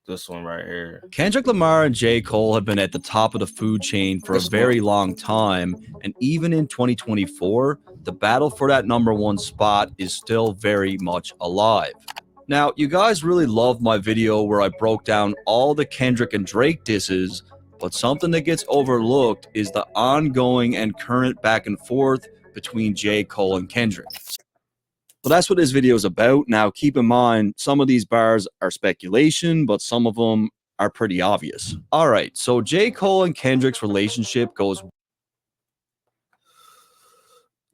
This one right here. Kendrick Lamar and J. Cole have been at the top of the food chain for a very long time, and even in 2024, the battle for that #1 spot is still very much alive. Now, you guys really loved my video where I broke down all the Kendrick and Drake disses, but something that gets overlooked is the ongoing and current back and forth between J. Cole and Kendrick. So that's what this video is about. Now, keep in mind, some of these bars are speculation, but some of them are pretty obvious. All right, so J. Cole and Kendrick's relationship goes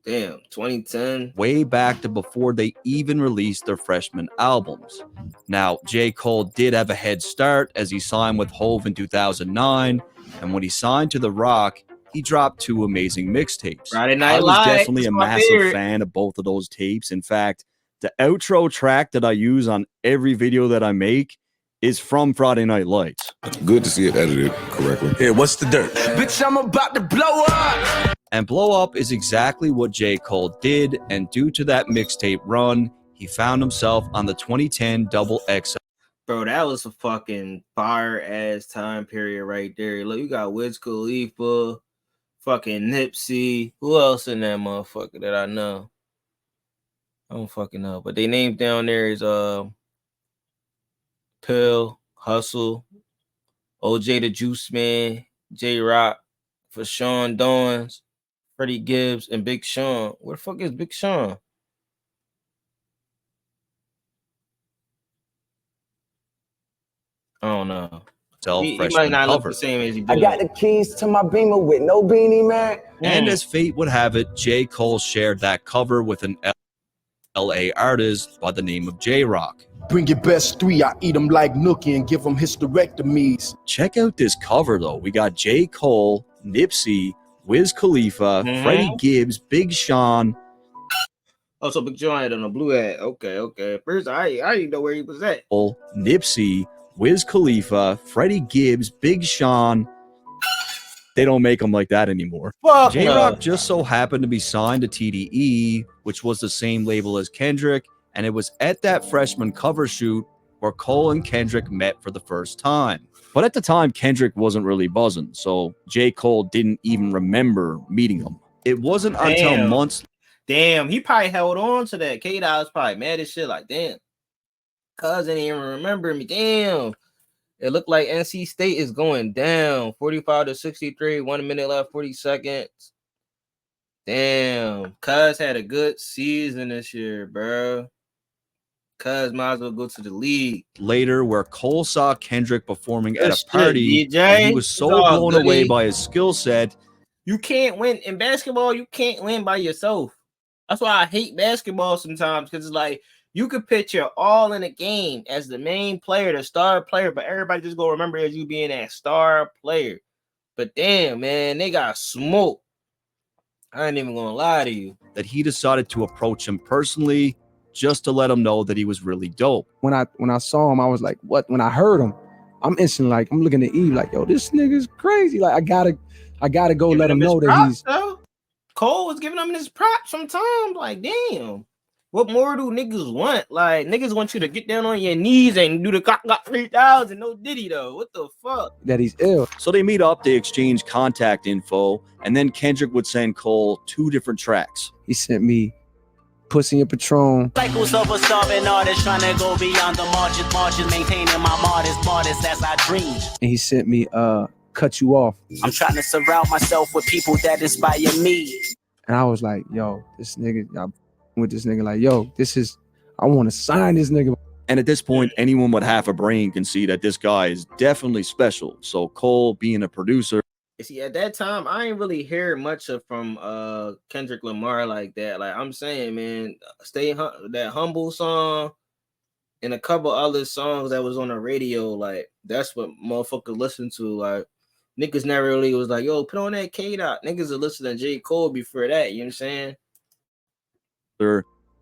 damn 2010 way back to before they even released their freshman albums. Now, J. Cole did have a head start as he signed with Hove in 2009, and when he signed to The Rock, he dropped 2 amazing mixtapes. Friday Night I was Live, definitely a massive fan of both of those tapes. In fact, the outro track that I use on every video that I make is from Friday Night Lights. Good to see it edited correctly. Hey, what's the dirt? Bitch, I'm about to blow up! And Blow Up is exactly what J. Cole did, and due to that mixtape run, he found himself on the 2010 XXL. Bro, that was a fucking fire-ass time period right there. Look, you got Wiz Khalifa, fucking Nipsey. Who else in that motherfucker that I know? I don't fucking know. But they names down there is Pill, Hustle, OJ the Juice Man, J-Rock, for Sean Dawns, Freddie Gibbs, and Big Sean. Where the fuck is Big Sean? I don't know. He might not look the same as he did. I got the keys to my Beamer with no beanie, man. And as fate would have it, J. Cole shared that cover with an LA artist by the name of J-Rock. Bring your best 3, I eat them like Nookie and give them hysterectomies. Check out this cover though. We got J. Cole, Nipsey, Wiz Khalifa, Freddie Gibbs, Big Sean. Oh, so Big Sean had on a blue hat. Okay. First, I didn't know where he was at. Nipsey, Wiz Khalifa, Freddie Gibbs, Big Sean. They don't make them like that anymore. J-Rock just so happened to be signed to TDE, which was the same label as Kendrick, and it was at that freshman cover shoot where Cole and Kendrick met for the first time. But at the time, Kendrick wasn't really buzzing, so J. Cole didn't even remember meeting him. It wasn't until months. Damn, he probably held on to that. K-Dot was probably mad as shit, like, damn. Cuz didn't even remember me. Damn. It looked like NC State is going down. 45-63, 1 minute left, 40 seconds. Damn. Cuz had a good season this year, bro. Cuz might as well go to the league. Later, where Cole saw Kendrick performing at a party, and he was so blown away by his skill set. You can't win in basketball. You can't win by yourself. That's why I hate basketball sometimes, because it's like you could pitch your all in a game as the main player, the star player, but everybody just gonna remember as you being that star player. But damn, man, they got smoked. I ain't even gonna lie to you. That he decided to approach him personally just to let him know that he was really dope. When I saw him, I was like, what? When I heard him, I'm instantly like, I'm looking at Eve like, yo, this nigga's crazy. Like, I gotta go let him know that he's. Cole was giving him his props sometimes. Like, damn. What more do niggas want? Like, niggas want you to get down on your knees and do the cock 3000. No Diddy, though. What the fuck? That he's ill. So they meet up, they exchange contact info, and then Kendrick would send Cole 2 different tracks. He sent me Pussy and Patron. Cycles of a starving artist trying to go beyond the margins, maintaining my modest as I dream. And he sent me Cut You Off. I'm trying to surround myself with people that inspire me. And I was like, yo, this nigga, I'm with this nigga, like, yo, I want to sign this nigga. And at this point, anyone with half a brain can see that this guy is definitely special. So Cole, being a producer. See, at that time, I ain't really hear much from Kendrick Lamar like that. Like, I'm saying, man, that Humble song and a couple other songs that was on the radio, like, that's what motherfuckers listen to. Like, niggas never really was like, yo, put on that K-Dot. Niggas are listening to J. Cole before that, you know what I'm saying?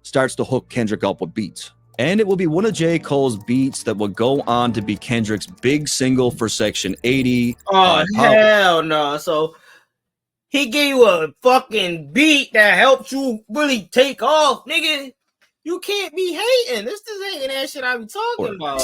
Starts to hook Kendrick up with beats. And it will be one of J. Cole's beats that will go on to be Kendrick's big single for Section 80. Oh, hell no. So he gave you a fucking beat that helped you really take off, nigga. You can't be hating. This ain't that shit I be talking about.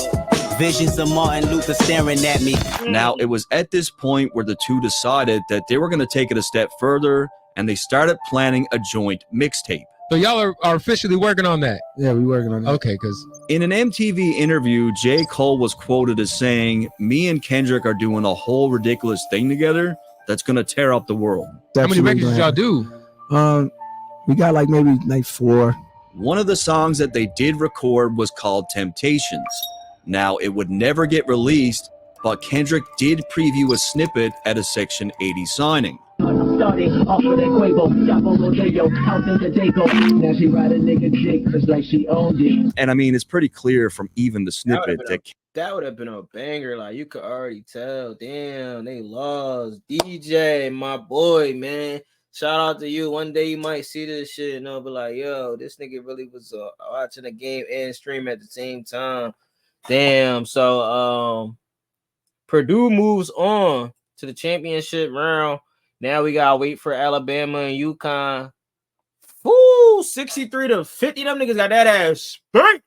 Visions of Martin Luther staring at me. Now, it was at this point where the two decided that they were going to take it a step further, and they started planning a joint mixtape. So y'all are officially working on that? Yeah, we working on that. Okay, because In an MTV interview, J. Cole was quoted as saying, "Me and Kendrick are doing a whole ridiculous thing together that's going to tear up the world." how many records did y'all do? We got like maybe like 4. One of the songs that they did record was called Temptations. Now, it would never get released, but Kendrick did preview a snippet at a Section 80 signing. Started off with that Quavo, Chapo Rodeo, house in the Dago. Now she ride a nigga dick just like she owned it. And I mean, it's pretty clear from even the snippet That would have been a banger. Like, you could already tell. Damn, they lost. DJ, my boy, man. Shout out to you. One day you might see this shit and I'll be like, yo, this nigga really was watching the game and stream at the same time. Damn. So Purdue moves on to the championship round. Now we gotta wait for Alabama and UConn. Woo, 63-50. Them niggas got that ass spanked.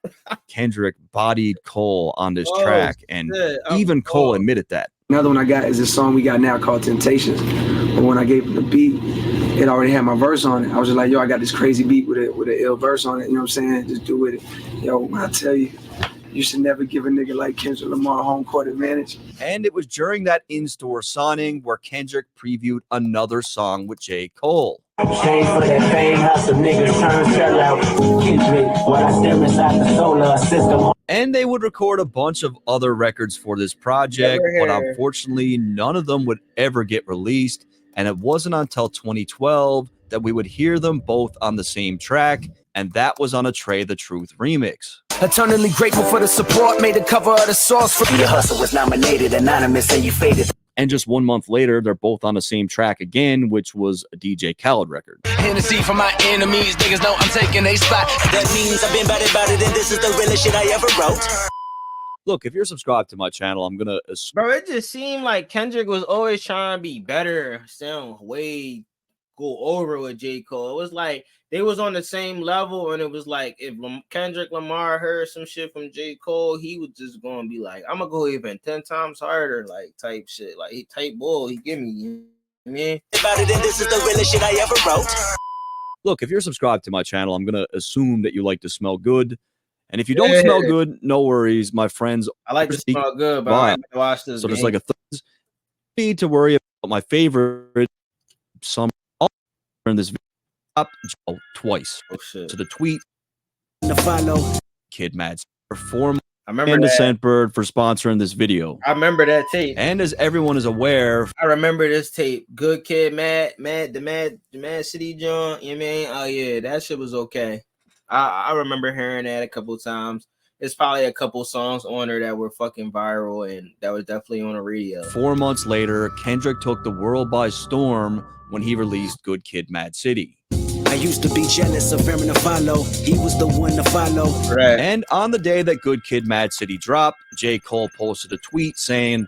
Kendrick bodied Cole on this track, and even Cole admitted that. Another one I got is this song we got now called Temptations. But when I gave him the beat, it already had my verse on it. I was just like, yo, I got this crazy beat with an ill verse on it. You know what I'm saying? Just do with it. Yo, when I tell you, you should never give a nigga like Kendrick Lamar home court advantage. And it was during that in-store signing where Kendrick previewed another song with J. Cole. Shame for that fame, hustle nigga turn sellout. Kendrick, while I stare inside the solar system. And they would record a bunch of other records for this project, but unfortunately, none of them would ever get released. And it wasn't until 2012 that we would hear them both on the same track, and that was on a Trey the Truth remix. Eternally grateful for the support, made the cover of the source for Your hustle was nominated, anonymous, and you faded. And just 1 month later, they're both on the same track again, which was a DJ Khaled record. Hennessy for my enemies, niggas know I'm taking a spot. That means I've been about it, and this is the realest shit I ever wrote. Look, if you're subscribed to my channel, I'm gonna Bro, it just seemed like Kendrick was always trying to be better, sound way go over with J. Cole. It was like they was on the same level, and it was like if Kendrick Lamar heard some shit from J. Cole, he was just gonna be like, I'm gonna go even 10 times harder, like type shit. Like he type bull, he give me, you know what I mean? About it, and this is the realest shit I ever wrote. Look, if you're subscribed to my channel, I'm gonna assume that you like to smell good. And if you don't smell good, no worries, my friends. I like to smell good, but I watch this. So there's like a third need to worry about my favorite summer in this video twice. Oh, shit. So the tweet, The follow. Kid Mad for 4 months. I remember And the that. Scentbird for sponsoring this video. I remember that tape. And as everyone is aware, I remember this tape. Good Kid, Mad City John. You know what I mean? Oh yeah, that shit was okay. I remember hearing that a couple times. There's probably a couple songs on there that were fucking viral, and that was definitely on the radio. 4 months later, Kendrick took the world by storm when he released Good Kid, Mad City. I used to be jealous of him to follow. He was the one to follow. Right. And on the day that Good Kid, Mad City dropped, J. Cole posted a tweet saying,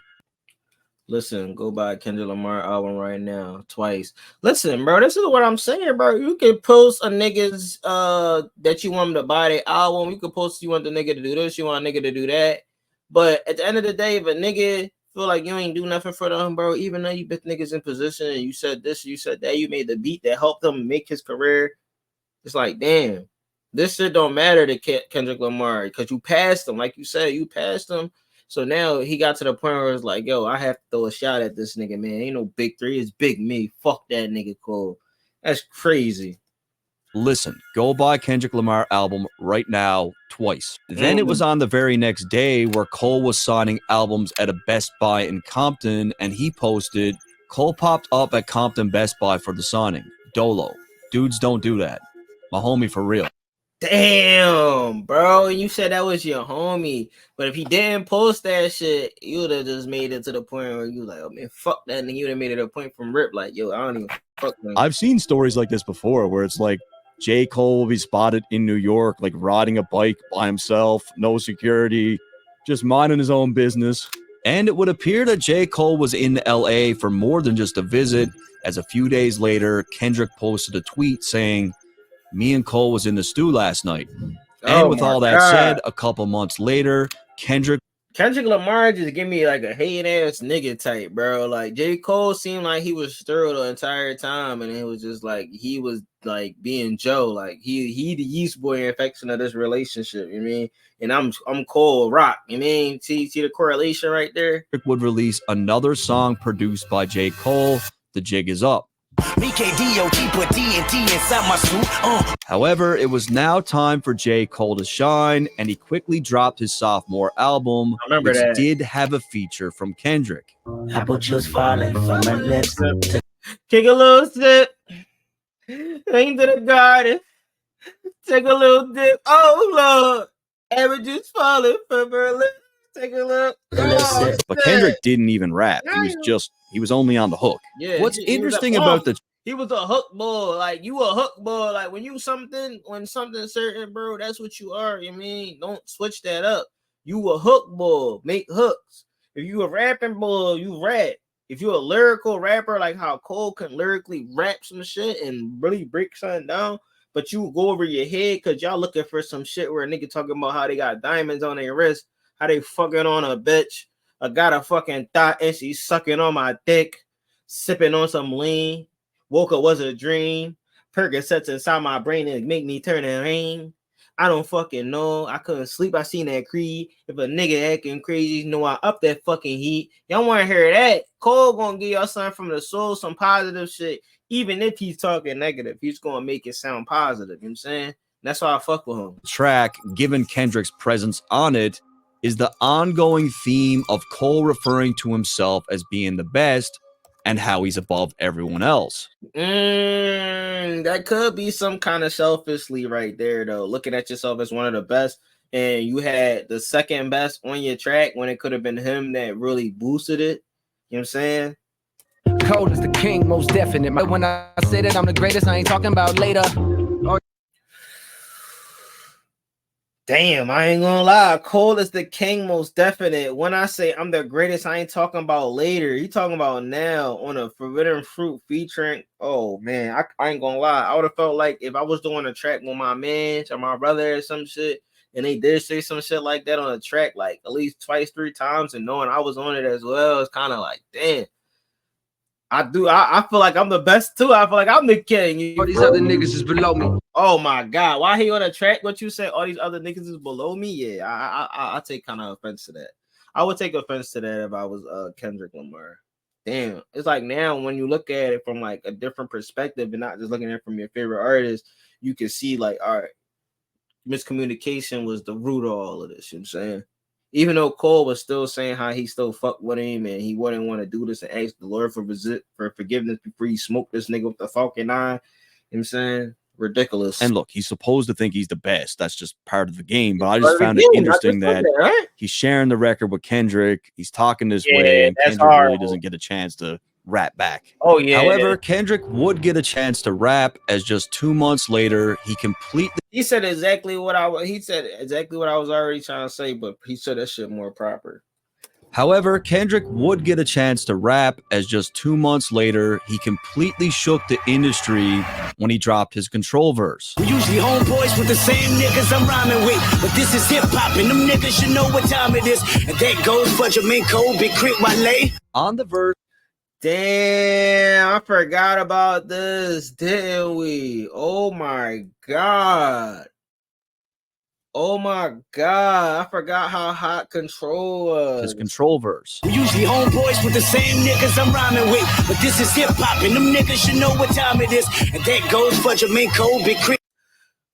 Listen, go buy Kendrick Lamar album right now, twice. Listen, bro, this is what I'm saying, bro. You can post a nigga's that you want him to buy their album. You can post you want the nigga to do this, you want a nigga to do that. But at the end of the day, if a nigga feel like you ain't do nothing for them, bro, even though you put niggas in position and you said this, you said that, you made the beat that helped him make his career. It's like, damn, this shit don't matter to Kendrick Lamar because you passed him. Like you said, you passed him. So now he got to the point where it's like, yo, I have to throw a shot at this nigga, man. Ain't no big three, it's big me. Fuck that nigga Cole. That's crazy. listen, go buy Kendrick Lamar album right now twice. Then it was on the very next day where Cole was signing albums at a Best Buy in Compton, and he posted, Cole popped up at Compton Best Buy for the signing. Dolo. Dudes don't do that. My homie for real. Damn, bro. You said that was your homie. But if he didn't post that shit, you would have just made it to the point where you like, oh man, fuck that. And you would have made it a point from Rip, like, yo, I don't even fuck them. I've seen stories like this before where it's like J. Cole will be spotted in New York, like riding a bike by himself, no security, just minding his own business. And it would appear that J. Cole was in LA for more than just a visit, as a few days later, Kendrick posted a tweet saying, me and Cole was in the stew last night. And Oh with my all that God. said, a couple months later, Kendrick Lamar just give me like a hate ass nigga type, bro. Like J. Cole seemed like he was thorough the entire time, and it was just like he was like being Joe, like he the yeast boy infection of this relationship. You know what I mean? And I'm Cole Rock. You know what I mean? See the correlation right there. would release another song produced by J. Cole, The Jig Is Up. However, it was now time for J. Cole to shine, and he quickly dropped his sophomore album, which did have a feature from Kendrick. Apple juice falling from my lips. Take a little sip. Into the garden. Take a little dip. Oh Lord. Apple juice falling from her lips. Take a look. But Kendrick didn't even rap. He was only on the hook. Yeah, What's interesting about he was a hook boy. Like you a hook boy. Like when something certain, bro, that's what you are. You know what I mean? Don't switch that up. You a hook boy. Make hooks. If you a rapping boy, you rap. If you a lyrical rapper, like how Cole can lyrically rap some shit and really break something down, but you go over your head because y'all looking for some shit where a nigga talking about how they got diamonds on their wrist, how they fucking on a bitch. I got a fucking thought and she's sucking on my dick, sipping on some lean. Woke up was a dream. Percocets inside my brain and make me turn and rain. I don't fucking know. I couldn't sleep. I seen that Creed. If a nigga acting crazy, you know I up that fucking heat. Y'all want to hear that? Cole gonna give y'all something from the soul, some positive shit. Even if he's talking negative, he's gonna make it sound positive. You know what I'm saying? That's why I fuck with him. Track, given Kendrick's presence on it, is the ongoing theme of Cole referring to himself as being the best and how he's above everyone else. That could be some kind of selfishly right there, though. Looking at yourself as one of the best, and you had the second best on your track when it could have been him that really boosted it. You know what I'm saying? Cole is the king, most definite. When I say that I'm the greatest, I ain't talking about later. Damn, I ain't gonna lie. Cole is the king, most definite. When I say I'm the greatest, I ain't talking about later. You talking about now on a Forbidden Fruit featuring. Oh man, I ain't gonna lie. I would have felt like if I was doing a track with my man or my brother or some shit, and they did say some shit like that on a track, like at least twice, 3 times, and knowing I was on it as well, it's kind of like, damn. I feel like I'm the best too. I feel like I'm the king. All these other niggas is below me. Oh my God. Why he on the track? What you say? All these other niggas is below me? Yeah, I take kind of offense to that. I would take offense to that if I was Kendrick Lamar. Damn. It's like now when you look at it from like a different perspective and not just looking at it from your favorite artist, you can see like, all right, miscommunication was the root of all of this. You know what I'm saying? Even though Cole was still saying how he still fucked with him and he wouldn't want to do this and ask the Lord for forgiveness before he smoked this nigga with the Falcon 9. You know what I'm saying? Ridiculous. And look, he's supposed to think he's the best. That's just part of the game. But I just found it interesting that he's sharing the record with Kendrick. He's talking this way, and Kendrick really doesn't get a chance to rap back. Oh, yeah. However, Kendrick would get a chance to rap as just 2 months later, he said exactly what I was already trying to say, but he said that shit more proper. However, Kendrick would get a chance to rap as just 2 months later, he completely shook the industry when he dropped his Control verse. We usually homeboys with the same niggas I'm rhyming with, but this is hip hop and them niggas should know what time it is. And that goes for Jermaine Cole, Big Crit, Wale. On the verse. Damn, I forgot about this, didn't we? Oh my God. Oh my God, I forgot how hot Control was. His Control verse. We usually homeboys with the same niggas I'm rhyming with, but this is hip hop and them niggas should know what time it is. And that goes for Jermaine Cole, Big Crit.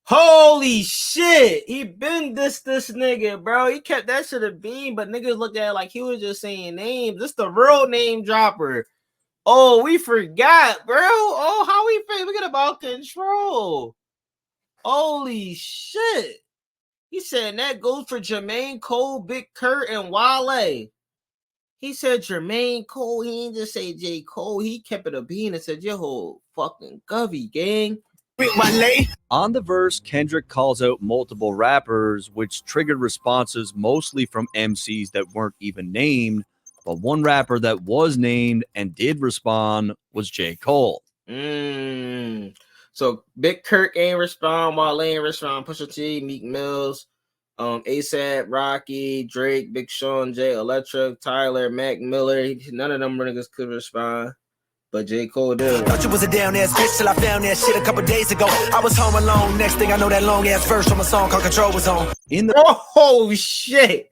Holy shit, he been this nigga, bro. He kept that shit a beam, but niggas looked at it like he was just saying names. This the real name dropper. Oh, we forgot, bro. Oh, how we forget about Control? Holy shit. He said that goes for Jermaine Cole, Big Kurt, and Wale. He said Jermaine Cole. He didn't just say J. Cole. He kept it a bean and said, your whole fucking govy, gang. On the verse, Kendrick calls out multiple rappers, which triggered responses mostly from MCs that weren't even named. But one rapper that was named and did respond was J. Cole. So Big Kirk ain't respond, Wale ain't respond, Pusha T, Meek Mills, ASAP, Rocky, Drake, Big Sean, Jay Electric, Tyler, Mac Miller. None of them niggas could respond. But J. Cole did. Thought you was a down ass bitch till I found that shit a couple days ago. I was home alone. Next thing I know, that long ass verse from a song called Control was on. Oh shit.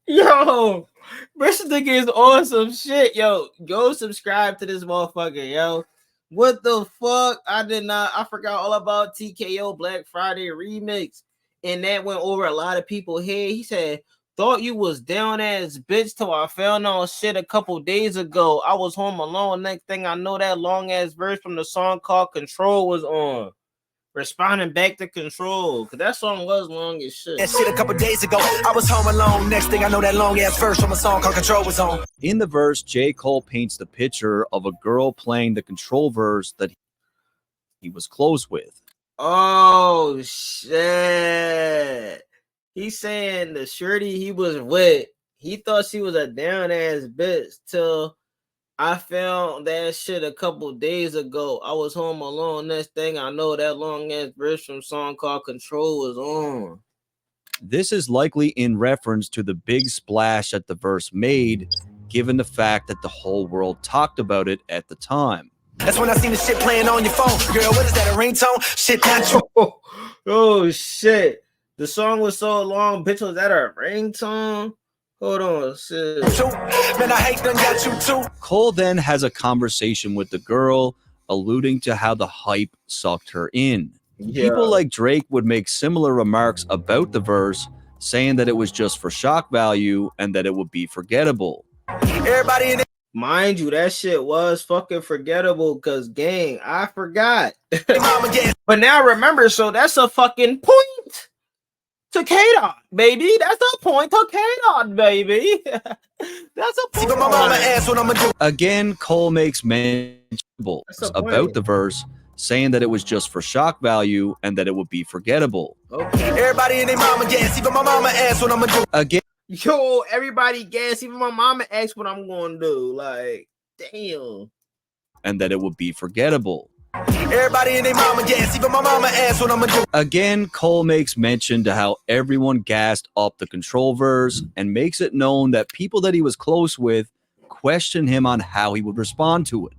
Yo, this nigga is awesome shit. Yo, go subscribe to this motherfucker, yo. What the fuck? I forgot all about TKO Black Friday remix. And that went over a lot of people's head. He said, thought you was down ass bitch till I found out shit a couple days ago. I was home alone. Next thing I know, that long ass verse from the song called Control was on. Responding back to Control, because that song was long as shit. That shit a couple days ago. I was home alone. Next thing I know, that long ass verse from a song called Control was on. In the verse, J. Cole paints the picture of a girl playing the Control verse that he was close with. Oh shit. He's saying the shorty he was with, he thought she was a down ass bitch till I found that shit a couple days ago. I was home alone. Next thing I know, that long ass verse from song called Control was on. This is likely in reference to the big splash that the verse made, given the fact that the whole world talked about it at the time. That's when I seen the shit playing on your phone. Girl, what is that, a ringtone? Shit, not true. Oh shit. The song was so long, bitch, was that a ringtone? Hold on, shit. Man, I hate done got you too. Cole then has a conversation with the girl, alluding to how the hype sucked her in. Yeah. People like Drake would make similar remarks about the verse, saying that it was just for shock value and that it would be forgettable. Everybody in it. Mind you, that shit was fucking forgettable because, gang, I forgot. But now remember, so that's a fucking point to K-Dot, baby. That's a point to K-Dot, baby. That's a point. My mama asked what I'm gonna do. Again, Cole makes mention about the verse, saying that it was just for shock value and that it would be forgettable. Okay. Everybody in their mama gas, even my mama asked what I'm gonna do. Again, yo, everybody gas, even my mama asked what I'm gonna do. Like, damn. And that it would be forgettable. Everybody in their mama gas, even my mama asked what I'm gonna do. Again, Cole makes mention to how everyone gassed up the Control verse and makes it known that people that he was close with questioned him on how he would respond to it.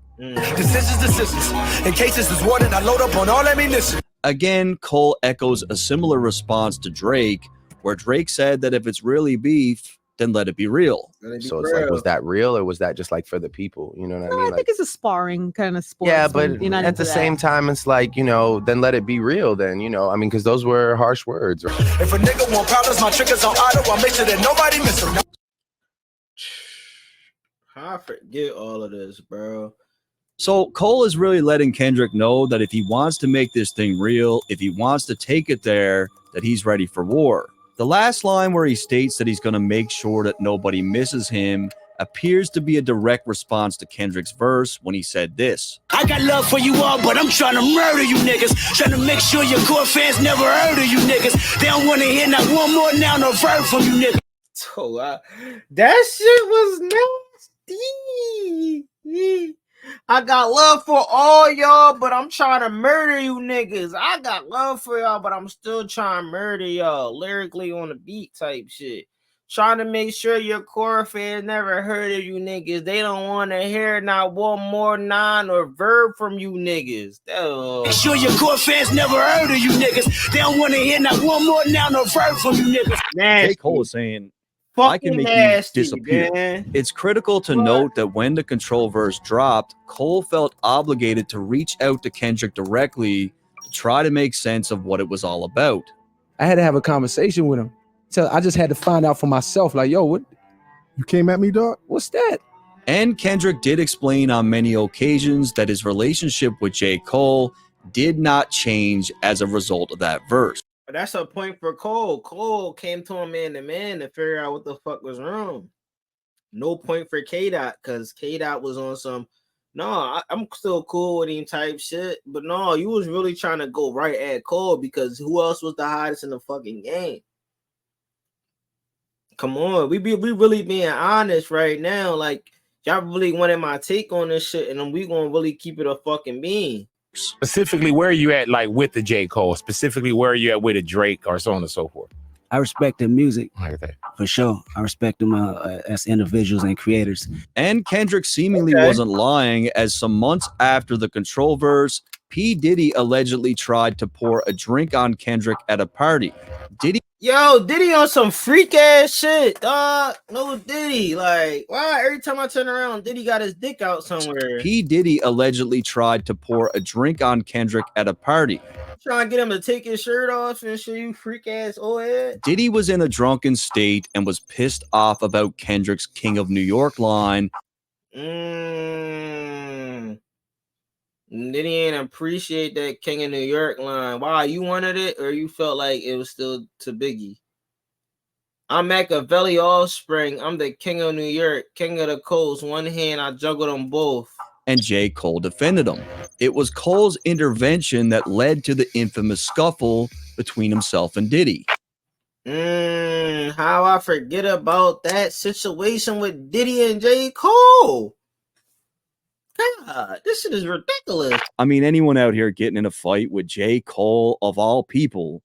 Decisions. In case this is warning, I load up on all ammunition. Again, Cole echoes a similar response to Drake, where Drake said that if it's really beef, then let it be real. So it's like, was that real or was that just like for the people? You know what I mean? I think it's a sparring kind of sport. Yeah, but at the same time, it's like, you know, then let it be real then, you know, I mean, because those were harsh words. Right? If a nigga want problems, my triggers on auto, I'll make sure that nobody miss them. I forget all of this, bro. So Cole is really letting Kendrick know that if he wants to make this thing real, if he wants to take it there, that he's ready for war. The last line where he states that he's going to make sure that nobody misses him appears to be a direct response to Kendrick's verse when he said this. I got love for you all, but I'm trying to murder you niggas. Trying to make sure your core fans never heard of you niggas. They don't want to hear not one more noun or verb from you niggas. So, that shit was nasty. I got love for all y'all, but I'm trying to murder you niggas. I got love for y'all, but I'm still trying to murder y'all. Lyrically on the beat type shit. Trying to make sure your core fans never heard of you niggas. They don't want to hear not one more noun or verb from you niggas. Make sure your core fans never heard of you niggas. They don't want to hear not one more noun or verb from you niggas. J. Cole is saying, I can make nasty, you disappear. Man. It's critical to note that when the Control verse dropped, Cole felt obligated to reach out to Kendrick directly to try to make sense of what it was all about. I had to have a conversation with him. So I just had to find out for myself, like, yo, what? You came at me, dog? What's that? And Kendrick did explain on many occasions that his relationship with J. Cole did not change as a result of that verse. That's a point for Cole. Cole came to him man to man to figure out what the fuck was wrong. No point for K-Dot because K-Dot was on some, no, I'm still cool with him type shit. But no, you was really trying to go right at Cole because who else was the hottest in the fucking game? Come on, we really being honest right now. Like, y'all really wanted my take on this shit, and we gonna really keep it a fucking bean. Specifically, where are you at, like, with the J. Cole? Specifically, where are you at with a Drake or so on and so forth? I respect their music. Like that. For sure. I respect them as individuals and creators. And Kendrick seemingly wasn't lying, as some months after the Control verse, P. Diddy allegedly tried to pour a drink on Kendrick at a party. Diddy on some freak ass shit, dog. No Diddy. Like, why every time I turn around, Diddy got his dick out somewhere? P. Diddy allegedly tried to pour a drink on Kendrick at a party. Trying to get him to take his shirt off and shit, you freak ass old head. Diddy was in a drunken state and was pissed off about Kendrick's King of New York line. Diddy ain't appreciate that King of New York line. Why, you wanted it, or you felt like it was still to Biggie? I'm Machiavelli Offspring. I'm the King of New York, King of the Coast. One hand, I juggle them both. And J. Cole defended him. It was Cole's intervention that led to the infamous scuffle between himself and Diddy. How I forget about that situation with Diddy and J. Cole? God, this shit is ridiculous. I mean, anyone out here getting in a fight with J. Cole, of all people,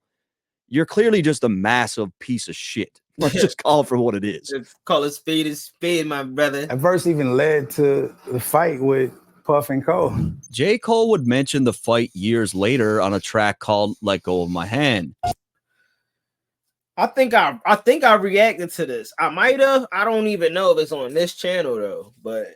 you're clearly just a massive piece of shit. Let's just call it for what it is. Just call it spade, my brother. That verse even led to the fight with Puff and Cole. J. Cole would mention the fight years later on a track called Let Go of My Hand. I think I reacted to this. I might have. I don't even know if it's on this channel though, but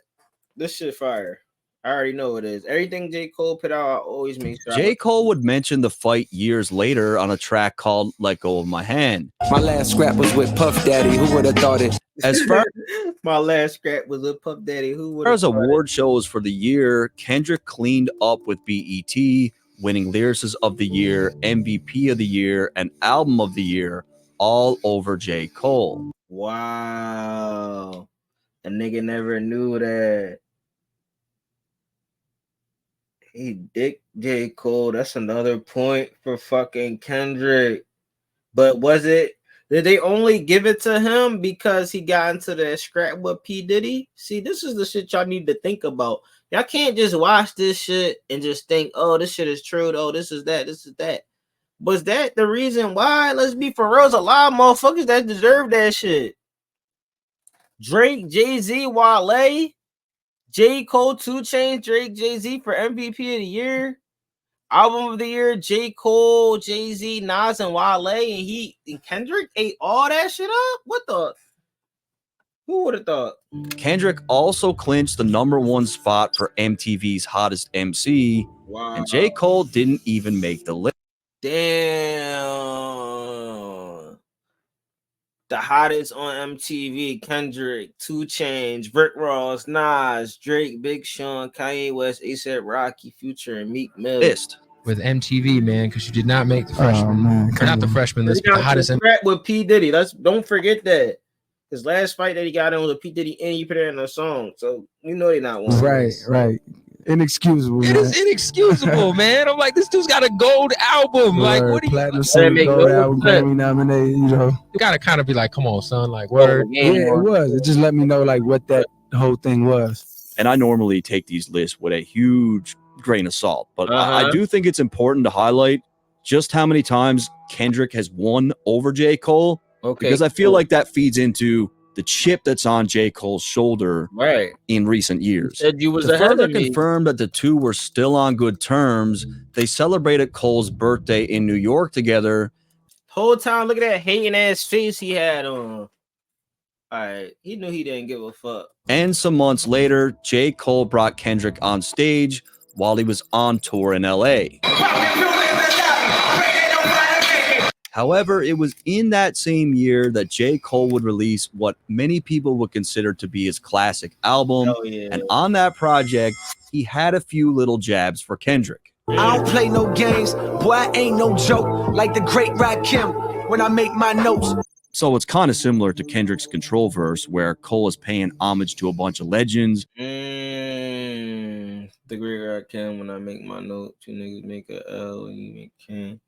this shit fire. I already know it is. Everything J. Cole put out, I always make sure. J. Cole would mention the fight years later on a track called Let Go of My Hand. My last scrap was with Puff Daddy. Who would have thought it? As far my last scrap was with Puff Daddy. Who would have as award shows for the year, Kendrick cleaned up with BET, winning Lyricist of the Year, MVP of the Year, and Album of the Year, all over J. Cole. Wow. A nigga never knew that. He dick J. Cole. That's another point for fucking Kendrick. But did they only give it to him because he got into that scrap with P. Diddy? See, this is the shit y'all need to think about. Y'all can't just watch this shit and just think, oh, this shit is true. Oh, this is that. Was that the reason why? Let's be for real. There's a lot of motherfuckers that deserve that shit. Drake, Jay-Z, Wale, J. Cole, 2 Chainz, Drake, Jay-Z for MVP of the year. Album of the year, J. Cole, Jay-Z, Nas, and Wale, and Kendrick ate all that shit up? What the? Who would have thought? Kendrick also clinched the #1 spot for MTV's Hottest MC, and J. Cole didn't even make the list. Damn. The hottest on MTV, Kendrick, 2 Chainz, Rick Ross, Nas, Drake, Big Sean, Kanye West, A$AP Rocky, Future, and Meek Mill. List with MTV, man, because you did not make the freshman. Not the freshman list, but the hottest. With P. Diddy. Don't forget that. His last fight that he got in was a P. Diddy, and he put it in a song. So you know they not one. Right. Inexcusable. It is inexcusable, man. I'm like, this dude's got a gold album. Like, what do you? Platinum gold album, Grammy nominated. You know, you gotta kind of be like, come on, son. Like, word. Yeah, it was. It just let me know like what that whole thing was. And I normally take these lists with a huge grain of salt, but I do think it's important to highlight just how many times Kendrick has won over J. Cole. Okay, because I feel like that feeds into the chip that's on J. Cole's shoulder in recent years. To further confirm that the two were still on good terms, they celebrated Cole's birthday in New York together. Whole time, look at that hating ass face he had on. All right, he knew he didn't give a fuck. And some months later, J. Cole brought Kendrick on stage while he was on tour in LA. However, it was in that same year that J. Cole would release what many people would consider to be his classic album. And on that project, he had a few little jabs for Kendrick. I don't play no games, boy, I ain't no joke. Like the great Rakim when I make my notes. So it's kind of similar to Kendrick's Control verse, where Cole is paying homage to a bunch of legends. The great Rakim when I make my notes. You niggas make a L and you make King.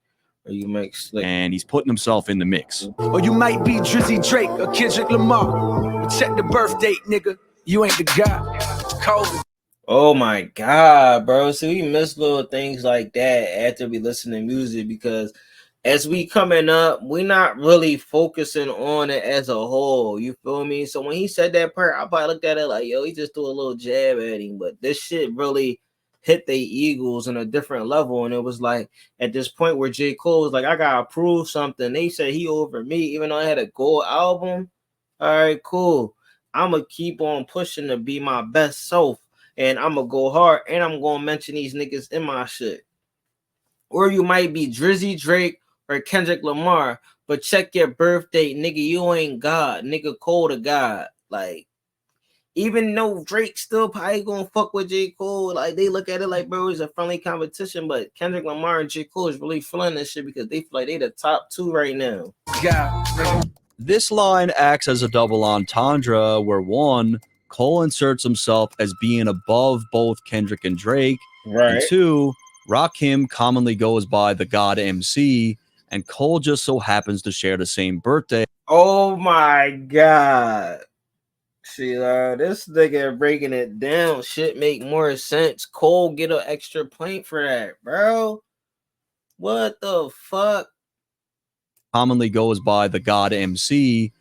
Or you make Slick. And he's putting himself in the mix. Or you might be Drizzy Drake or Kendrick Lamar. But check the birth date, nigga. You ain't the guy. COVID. Oh my God, bro. See, we miss little things like that after we listen to music because as we coming up, we not really focusing on it as a whole. You feel me? So when he said that part, I probably looked at it like, yo, he just threw a little jab at him. But this shit really hit the Eagles on a different level. And it was like at this point where J. Cole was like, I gotta prove something. They said he over me, even though I had a gold album. All right, cool. I'ma keep on pushing to be my best self. And I'm gonna go hard, and I'm gonna mention these niggas in my shit. Or you might be Drizzy Drake or Kendrick Lamar, but check your birth date, nigga. You ain't God, nigga. Cole to God. Like, even though Drake still probably gonna fuck with J. Cole, like they look at it like, bro, it's a friendly competition. But Kendrick Lamar and J. Cole is really feeling this shit because they feel like they the top two right now. This line acts as a double entendre where one, Cole inserts himself as being above both Kendrick and Drake, Right. and two, Rakim commonly goes by the God MC, and Cole just so happens to share the same birthday. Oh my God. See, this nigga breaking it down. Shit make more sense. Cole get an extra point for that, bro. What the fuck? Commonly goes by the God MC.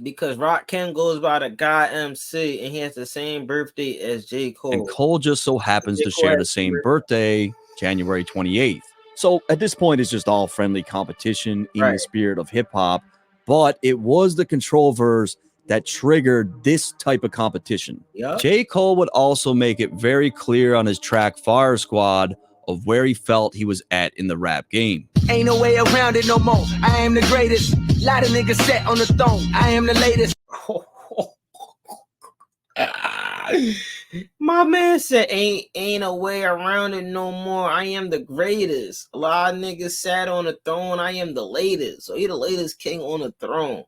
Because Rakim goes by the God MC and he has the same birthday as J. Cole. And Cole just so happens to share the same birthday, January 28th. So at this point, it's just all friendly competition in the spirit of hip hop. But it was the Control verse that triggered this type of competition. Yep. J. Cole would also make it very clear on his track Fire Squad of where he felt he was at in the rap game. Ain't no way around it no more. I am the greatest. Lot of niggas sat on the throne. I am the latest. My man said ain't a way around it no more. I am the greatest. A lot of niggas sat on the throne. I am the latest. So he the latest king on the throne.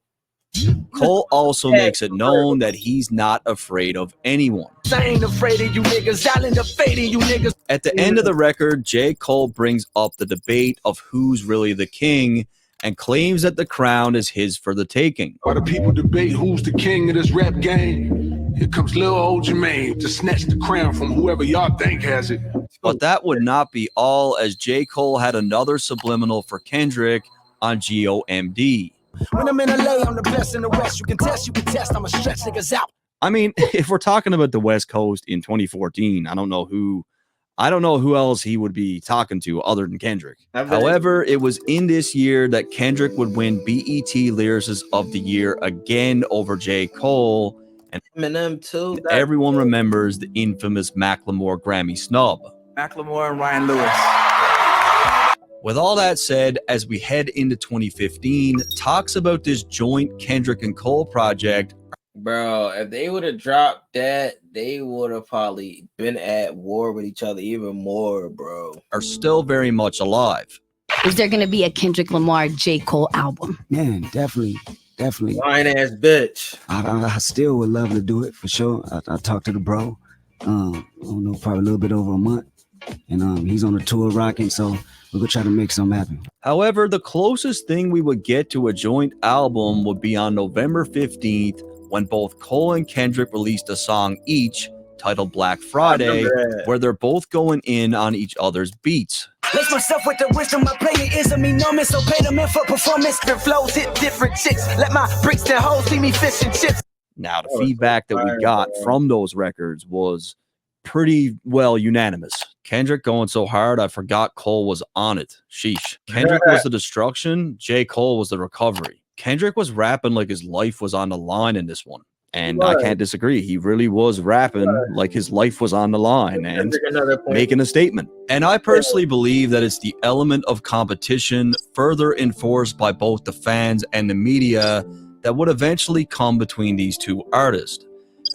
Cole also makes it known that he's not afraid of anyone. I ain't afraid of you niggas. I'll end up fading you niggas. At the end of the record, J. Cole brings up the debate of who's really the king and claims that the crown is his for the taking. While the people debate who's the king of this rap game, here comes Lil Old Jermaine to snatch the crown from whoever y'all think has it. But that would not be all, as J. Cole had another subliminal for Kendrick on GOMD. When I'm in LA, I'm the best in the West. You can test, I'ma stretch niggas out. I mean, if we're talking about the West Coast in 2014, I don't know who else he would be talking to other than Kendrick. However, it was in this year that Kendrick would win BET Lyricist of the Year again over J. Cole. And Eminem too. Everyone remembers the infamous Macklemore Grammy snub. Macklemore and Ryan Lewis. With all that said, as we head into 2015, talks about this joint Kendrick and Cole project. Bro, if they would have dropped that, they would have probably been at war with each other even more, bro. Are still very much alive. Is there going to be a Kendrick Lamar J. Cole album? Man, definitely. Lying ass bitch. I still would love to do it for sure. I talked to the bro. I don't know, probably a little bit over a month. And he's on the tour rocking, so we're gonna try to make something happen. However, the closest thing we would get to a joint album would be on November 15th, when both Cole and Kendrick released a song each titled Black Friday, where they're both going in on each other's beats. Lace myself with the wisdom, my player is a me numbness, so pay them in for performance. Different flows hit different chicks. Let my bricks and hoes see me fishing chips. Now, the feedback that we got from those records was pretty well unanimous. Kendrick going so hard, I forgot Cole was on it. Sheesh. Kendrick was the destruction. J. Cole was the recovery. Kendrick was rapping like his life was on the line in this one. And I can't disagree. He really was rapping like his life was on the line and making a statement. And I personally believe that it's the element of competition further enforced by both the fans and the media that would eventually come between these two artists.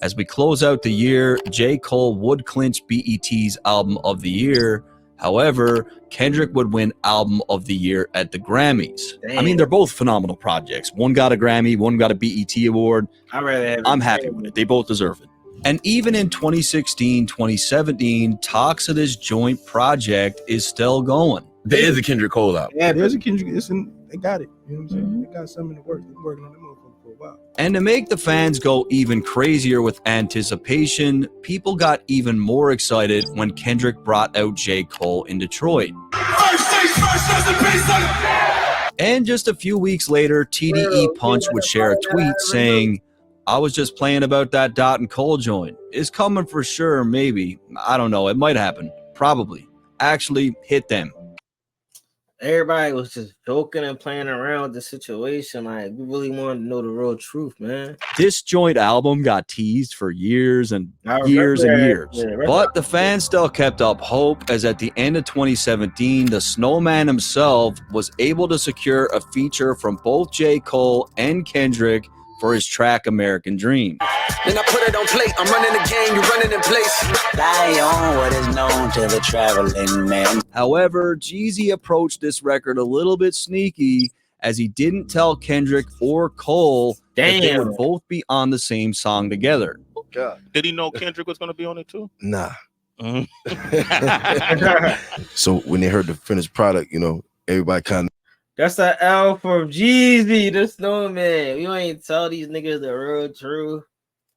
As we close out the year, J. Cole would clinch BET's Album of the Year. However, Kendrick would win Album of the Year at the Grammys. I mean, they're both phenomenal projects. One got a Grammy, one got a BET award. I'm happy with it. They both deserve it. And even in 2016, 2017, talks of this joint project is still going. There is a Kendrick Cole album. Yeah, there's a Kendrick. They got it. You know what I'm saying? They got something in the works. They're working on the motherfucker. And to make the fans go even crazier with anticipation, people got even more excited when Kendrick brought out J. Cole in Detroit. And just a few weeks later, TDE Punch would share a tweet saying, "I was just playing about that Dot and Cole joint. It's coming for sure, maybe. I don't know, it might happen. Probably. Actually, hit them." Everybody was just joking and playing around with the situation. Like, we really wanted to know the real truth, man. This joint album got teased for years and years and years. But the fans still kept up hope, as at the end of 2017, the Snowman himself was able to secure a feature from both J. Cole and Kendrick for his track American Dream. Then I put it on plate. I'm running the game, you running in place. Lie on what is known to the traveling man. However, Jeezy approached this record a little bit sneaky, as he didn't tell Kendrick or Cole that they would both be on the same song together. God. Did he know Kendrick was going to be on it too? Nah. So when they heard the finished product, you know, everybody kind of. That's an L from Jeezy, the Snowman. We ain't tell these niggas the real truth.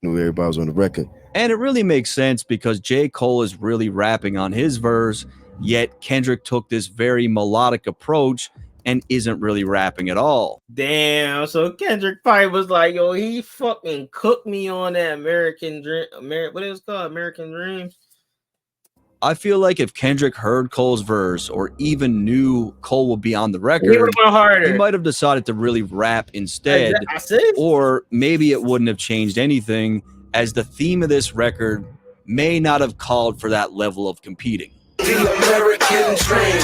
Knew everybody was on the record. And it really makes sense because J. Cole is really rapping on his verse, yet Kendrick took this very melodic approach and isn't really rapping at all. Damn, so Kendrick probably was like, yo, he fucking cooked me on that American Dream. What it was called? American Dreams? I feel like if Kendrick heard Cole's verse or even knew Cole would be on the record, he might have decided to really rap instead. Or maybe it wouldn't have changed anything, as the theme of this record may not have called for that level of competing. The American Dream.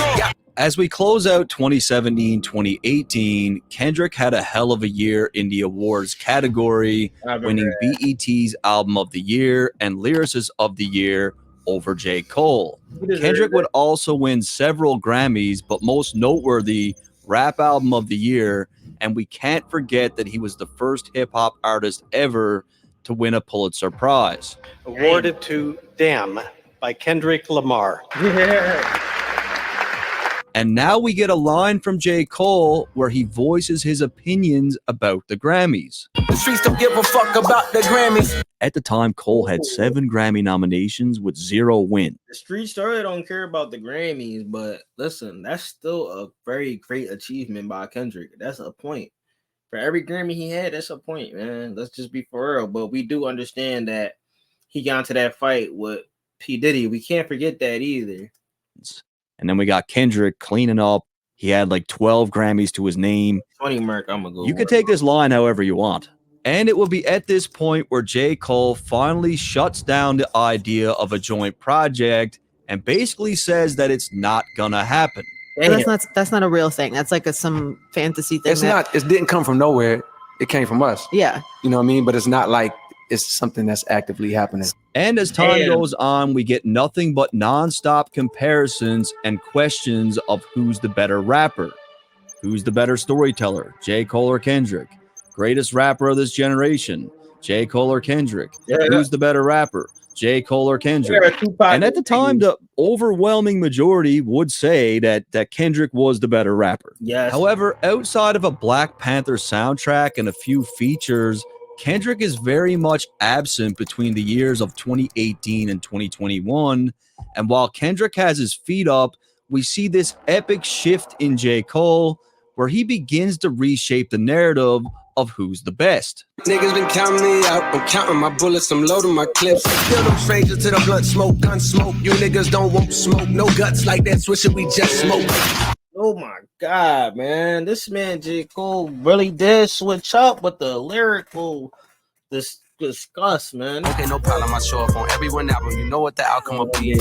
As we close out 2017-2018, Kendrick had a hell of a year in the awards category, winning BET's Album of the Year and Lyricist of the Year over J. Cole. Kendrick would also win several Grammys, but most noteworthy, Rap Album of the Year, and we can't forget that he was the first hip-hop artist ever to win a Pulitzer Prize. Awarded to Damn by Kendrick Lamar. And now we get a line from J. Cole where he voices his opinions about the Grammys. The streets don't give a fuck about the Grammys. At the time, Cole had 7 Grammy nominations with 0 wins. The streets really don't care about the Grammys, but listen, that's still a very great achievement by Kendrick. That's a point. For every Grammy he had, that's a point, man. Let's just be for real. But we do understand that he got into that fight with P. Diddy. We can't forget that either. And then we got Kendrick cleaning up. He had like 12 Grammys to his name. 20 mark, I'm gonna go. You can take this line however you want. And it will be at this point where J. Cole finally shuts down the idea of a joint project and basically says that it's not gonna happen. But that's not a real thing. That's like some fantasy thing. It's not. It didn't come from nowhere. It came from us. Yeah. You know what I mean? But it's not like it's something that's actively happening. And as time goes on, we get nothing but nonstop comparisons and questions of who's the better rapper, who's the better storyteller, J. Cole or Kendrick, greatest rapper of this generation, J. Cole or Kendrick, who's the better rapper, J. Cole or Kendrick. And at the time, the overwhelming majority would say that Kendrick was the better rapper. Yes. However, outside of a Black Panther soundtrack and a few features, Kendrick is very much absent between the years of 2018 and 2021. And while Kendrick has his feet up, we see this epic shift in J. Cole, where he begins to reshape the narrative of who's the best. Niggas been counting me out. I'm counting my bullets. I'm loading my clips. Kill them strangers to the blunt smoke, gun smoke. You niggas don't want smoke. No guts like that. Swisher, we just smoke. Oh my God, man. This man, J. Cole, really did switch up with the lyrical discuss, man. Okay, no problem. I show up on every one album. You know what the outcome will be.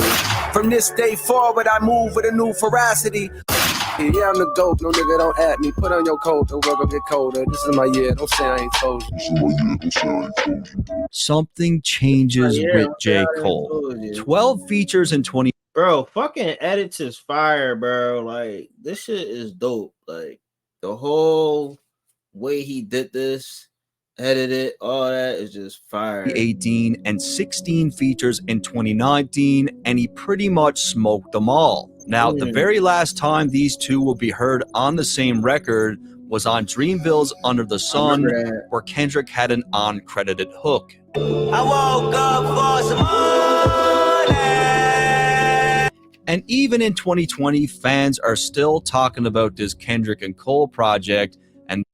From this day forward, I move with a new ferocity. Yeah, I'm the GOAT. No nigga don't at me. Put on your coat. The weather get colder. This is my year. Don't say I ain't told you. Something changes with J. Cole. 12 features in 20. Bro, fucking edits is fire, bro. Like, this shit is dope. Like, the whole way he did this, edited, all that is just fire. 18 and 16 features in 2019, and he pretty much smoked them all. Now, the very last time these two will be heard on the same record was on Dreamville's Under the Sun, where Kendrick had an uncredited hook. I woke up for some money. And even in 2020, fans are still talking about this Kendrick and Cole project. And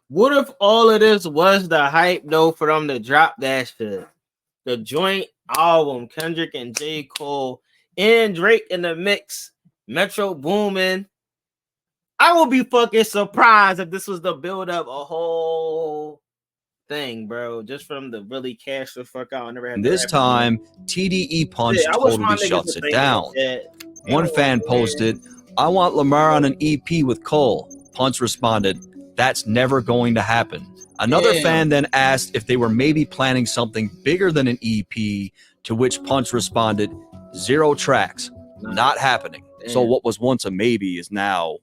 what if all of this was the hype though for them to drop that shit? The joint album, Kendrick and J. Cole and Drake in the mix, Metro booming. I will be fucking surprised if this was the build up a whole thing, bro. Just from the really cash the fuck out. I never had this time, TDE Punch totally shuts it down. One fan posted, "I want Lamar on an EP with Cole." Punch responded, "That's never going to happen." Another fan then asked if they were maybe planning something bigger than an EP, to which Punch responded, "0 tracks, not happening." So what was once a maybe is now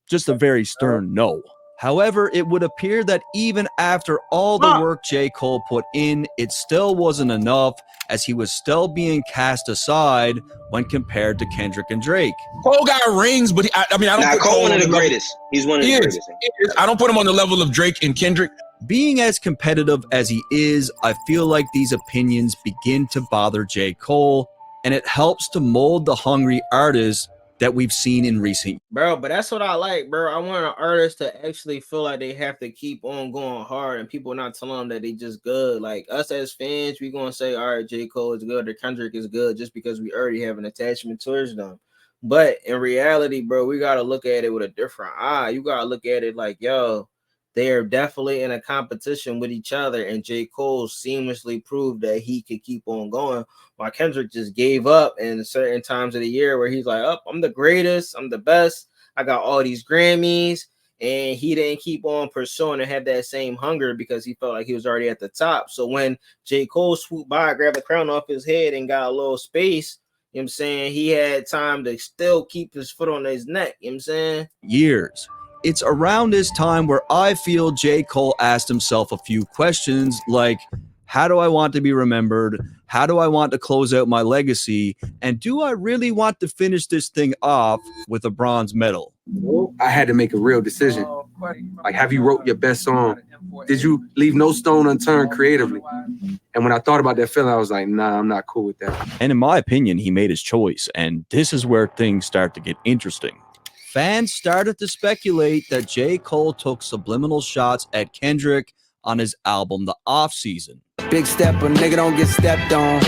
just a very stern no. However, it would appear that even after all the work J. Cole put in, it still wasn't enough, as he was still being cast aside when compared to Kendrick and Drake. Cole got rings, but I don't put Cole one of the greatest. He's one of the greatest. I don't put him on the level of Drake and Kendrick. Being as competitive as he is, I feel like these opinions begin to bother J. Cole, and it helps to mold the hungry artist that we've seen in recent. Bro, but that's what I like, bro. I want an artist to actually feel like they have to keep on going hard and people not telling them that they just good. Like us as fans, we gonna say, all right, J. Cole is good or Kendrick is good just because we already have an attachment towards them. But in reality, bro, we gotta look at it with a different eye. You gotta look at it like, yo, they are definitely in a competition with each other, and J. Cole seamlessly proved that he could keep on going, while Kendrick just gave up in certain times of the year where he's like, "Oh, I'm the greatest, I'm the best, I got all these Grammys," and he didn't keep on pursuing and have that same hunger because he felt like he was already at the top. So when J. Cole swooped by, grabbed the crown off his head, and got a little space, you know what I'm saying, he had time to still keep his foot on his neck, you know what I'm saying? Years. It's around this time where I feel J. Cole asked himself a few questions like, how do I want to be remembered? How do I want to close out my legacy? And do I really want to finish this thing off with a bronze medal? I had to make a real decision. Like, have you wrote your best song? Did you leave no stone unturned creatively? And when I thought about that feeling, I was like, nah, I'm not cool with that. And in my opinion, he made his choice. And this is where things start to get interesting. Fans started to speculate that J. Cole took subliminal shots at Kendrick on his album The Off Season. Big stepper, nigga don't get stepped on.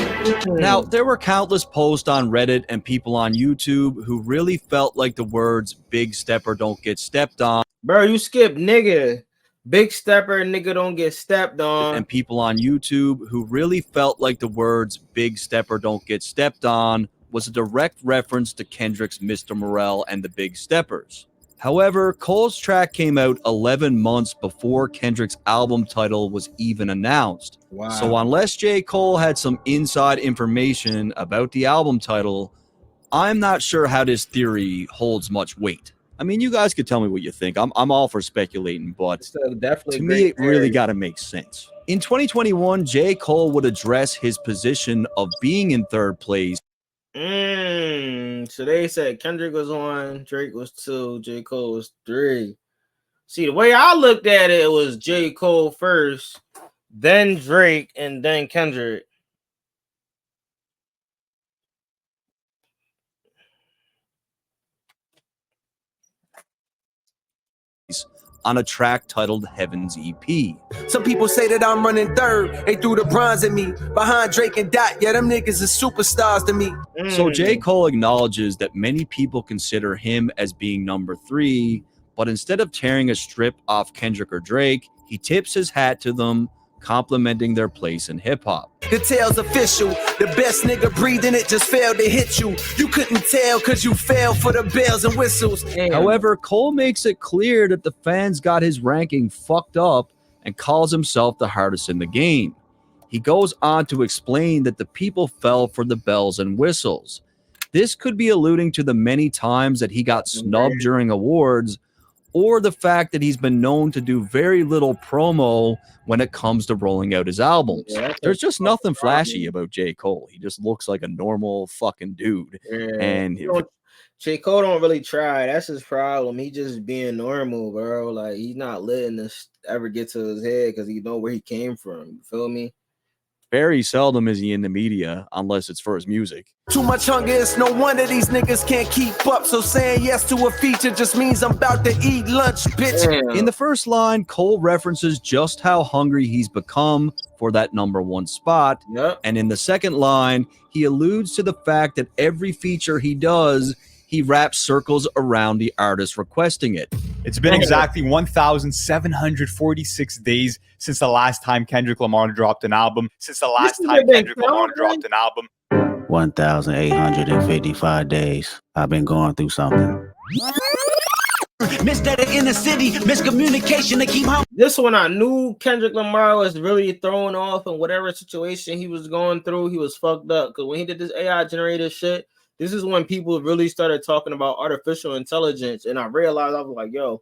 Now, there were countless posts on Reddit and people on YouTube who really felt like the words "big stepper don't get stepped on." Bro, you skip nigga. Big stepper, nigga don't get stepped on. And people on YouTube who really felt like the words "big stepper don't get stepped on" was a direct reference to Kendrick's Mr. Morale and the Big Steppers. However, Cole's track came out 11 months before Kendrick's album title was even announced. Wow. So unless J. Cole had some inside information about the album title, I'm not sure how this theory holds much weight. I mean, you guys could tell me what you think. I'm all for speculating, but to me, it really got to make sense. In 2021, J. Cole would address his position of being in third place. So they said Kendrick was 1, Drake was 2, J. Cole was 3. See, the way I looked at it was J. Cole first, then Drake, and then Kendrick. On a track titled Heaven's EP. Some people say that I'm running third. They threw the bronze at me. Behind Drake and Dot, yeah, them niggas is superstars to me. So J. Cole acknowledges that many people consider him as being number 3, but instead of tearing a strip off Kendrick or Drake, he tips his hat to them, complimenting their place in hip-hop. The tale's official. The best nigga breathing it just failed to hit you. You couldn't tell because you fell for the bells and whistles. However, Cole makes it clear that the fans got his ranking fucked up and calls himself the hardest in the game. He goes on to explain that the people fell for the bells and whistles. This could be alluding to the many times that he got snubbed during awards, or the fact that he's been known to do very little promo when it comes to rolling out his albums. Yeah, There's just nothing flashy about J. Cole. He just looks like a normal fucking dude. Yeah. And J. Cole don't really try. That's his problem. He just being normal, bro. Like, he's not letting this ever get to his head because he know where he came from. You feel me? very seldom is he in the media unless it's for his music. Too much hunger, it's no wonder these niggas can't keep up. So saying yes to a feature just means I'm about to eat lunch, bitch. In the first line, Cole references just how hungry he's become for that #1 spot. Yep. And in the second line, he alludes to the fact that every feature he does, he wraps circles around the artist requesting it. It's been exactly 1,746 days since the last time Kendrick Lamar dropped an album. 1,855 days. I've been going through something. Missed that in the city, miscommunication to keep home. This one I knew Kendrick Lamar was really thrown off in whatever situation he was going through. He was fucked up because when he did this AI generated shit, this is when people really started talking about artificial intelligence, and I realized I was like, yo,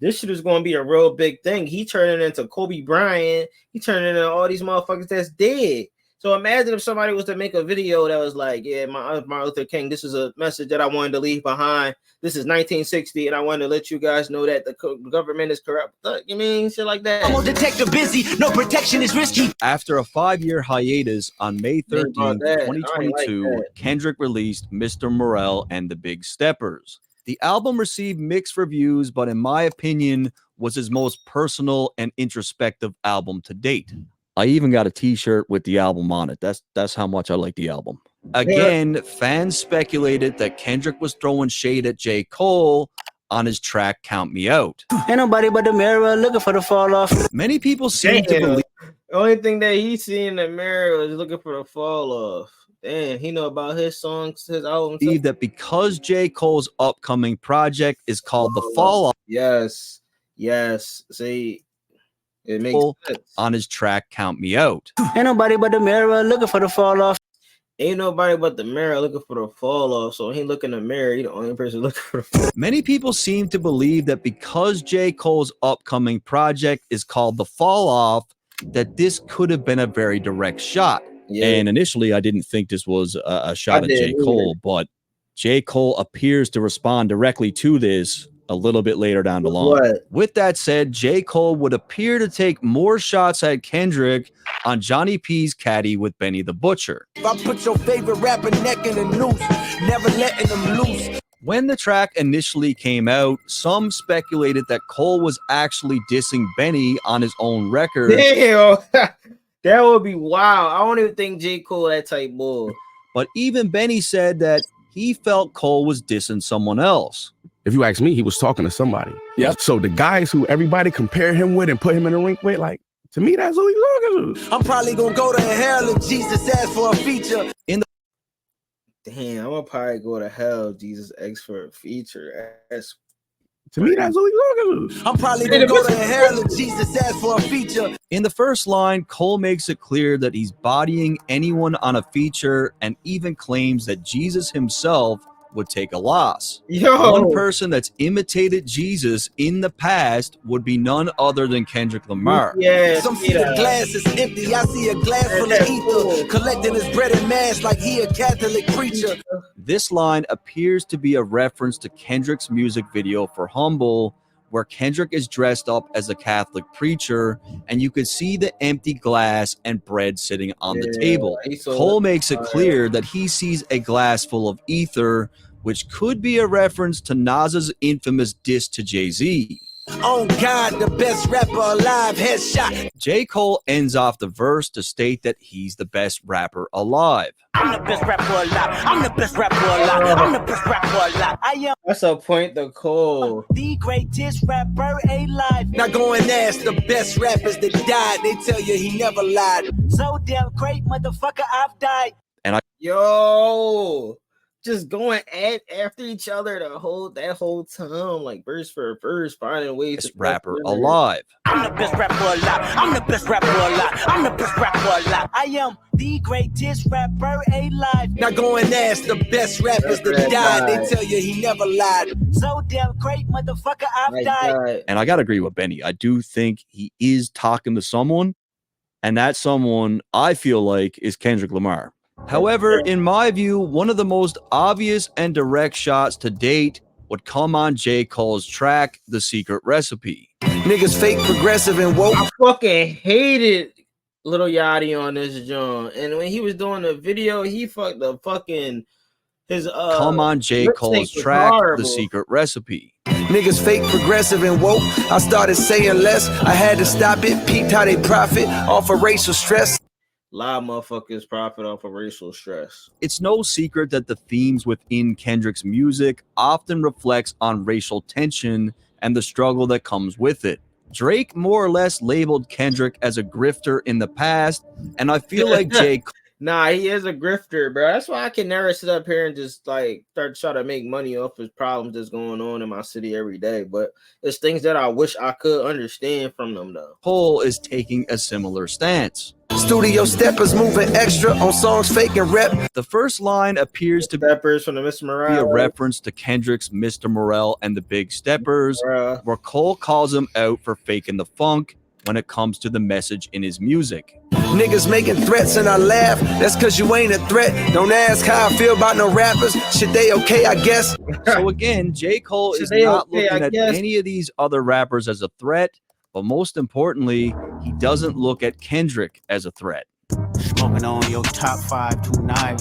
this shit is going to be a real big thing. He turning into Kobe Bryant. He turning into all these motherfuckers that's dead. So imagine if somebody was to make a video that was like, yeah, Martin Luther King, this is a message that I wanted to leave behind. This is 1960, and I wanted to let you guys know that the government is corrupt. You mean shit like that? I'm on detector busy. No protection is risky. After a 5-year hiatus on May 13th, 2022, Kendrick released Mr. Morale and the Big Steppers. The album received mixed reviews, but in my opinion, was his most personal and introspective album to date. I even got a t-shirt with the album on it. That's how much I like the album. Again, fans speculated that Kendrick was throwing shade at J. Cole on his track Count Me Out. Ain't nobody but the mirror looking for the fall off. Many people seem to believe the only thing that he see in the mirror is looking for the fall off. Damn, he know about his songs, his albums. That because J. Cole's upcoming project is called The Fall Off. Yes. See, it makes sense. On his track Count Me Out. Ain't nobody but the mirror looking for the fall off. Ain't nobody but the mirror looking for the fall off. So he look in the mirror. He the only person looking for the fall off. Many people seem to believe that because J. Cole's upcoming project is called The Fall Off, that this could have been a very direct shot. Yeah. And initially, I didn't think this was a shot at J. Cole, but J. Cole appears to respond directly to this a little bit later down the line. What? With that said, J. Cole would appear to take more shots at Kendrick on Johnny P's Caddy with Benny the Butcher. If I put your favorite rapper neck in a noose, never letting them loose. When the track initially came out, some speculated that Cole was actually dissing Benny on his own record. Damn, that would be wild. I don't even think J. Cole that type boy. But even Benny said that he felt Cole was dissing someone else. If you ask me, he was talking to somebody. Yeah. So the guys who everybody compare him with and put him in the ring with, like, to me, that's who he's talking to. I'm probably gonna go to hell if Jesus asks for a feature. Damn, I'm gonna probably go to hell if Jesus asks for a feature. To me, that's who he's talking to. I'm probably gonna go to hell if Jesus asks for a feature. In the first line, Cole makes it clear that he's bodying anyone on a feature and even claims that Jesus himself would take a loss. Yo. One person that's imitated Jesus in the past would be none other than Kendrick Lamar. Yeah, some see the glass is empty. I see a glass full of ether, collecting his bread and mass like he a Catholic preacher. This line appears to be a reference to Kendrick's music video for Humble, where Kendrick is dressed up as a Catholic preacher, and you could see the empty glass and bread sitting on the table. Cole makes it clear that he sees a glass full of ether, which could be a reference to Nas's infamous diss to Jay-Z. Oh God, the best rapper alive, headshot. J. Cole ends off the verse to state that he's the best rapper alive. I'm the best rapper alive. I'm the best rapper alive. I'm the best rapper alive. I am. That's a point to Cole. The greatest rapper alive. Now go and ask the best rappers that died. They tell you he never lied. So damn great, motherfucker, I've died. And Yo, just going after each other that whole time, like verse for verse, finding ways to rapper alive. I'm the best rapper alive. I'm the best rapper alive. I'm the best rapper alive. I am. The greatest rapper alive. Now go and ask the best rappers that died. They tell you he never lied. So damn great, motherfucker, I've died. And I gotta agree with Benny. I do think he is talking to someone, and that someone I feel like is Kendrick Lamar. However, in my view, one of the most obvious and direct shots to date would come on J. Cole's track, The Secret Recipe. Niggas fake, progressive, and woke. I fucking hated Lil Yachty on this joint. And when he was doing the video, he fucked the fucking his Come on J. lip Cole's sync was track, horrible. The Secret Recipe. Niggas fake, progressive, and woke. I started saying less. I had to stop it. Peeped how they profit off of racial stress. A lot of motherfuckers profit off of racial stress. It's no secret that the themes within Kendrick's music often reflects on racial tension and the struggle that comes with it. Drake more or less labeled Kendrick as a grifter in the past, and I feel like J. Nah, he is a grifter, bro. That's why I can never sit up here and just like start trying to make money off his problems that's going on in my city every day. But it's things that I wish I could understand from them, though. Cole is taking a similar stance. Studio steppers moving extra on songs fake and rep. The first line appears to Steppers from the Mr. be Morale. a reference to Kendrick's Mr. Morale and the Big Steppers, where Cole calls him out for faking the funk when it comes to the message in his music. Niggas making threats and I laugh. That's cause you ain't a threat. Don't ask how I feel about no rappers. Shit, they okay, I guess. So again, J. Cole is not looking at any of these other rappers as a threat, but most importantly, he doesn't look at Kendrick as a threat. Smoking on your top 5 tonight.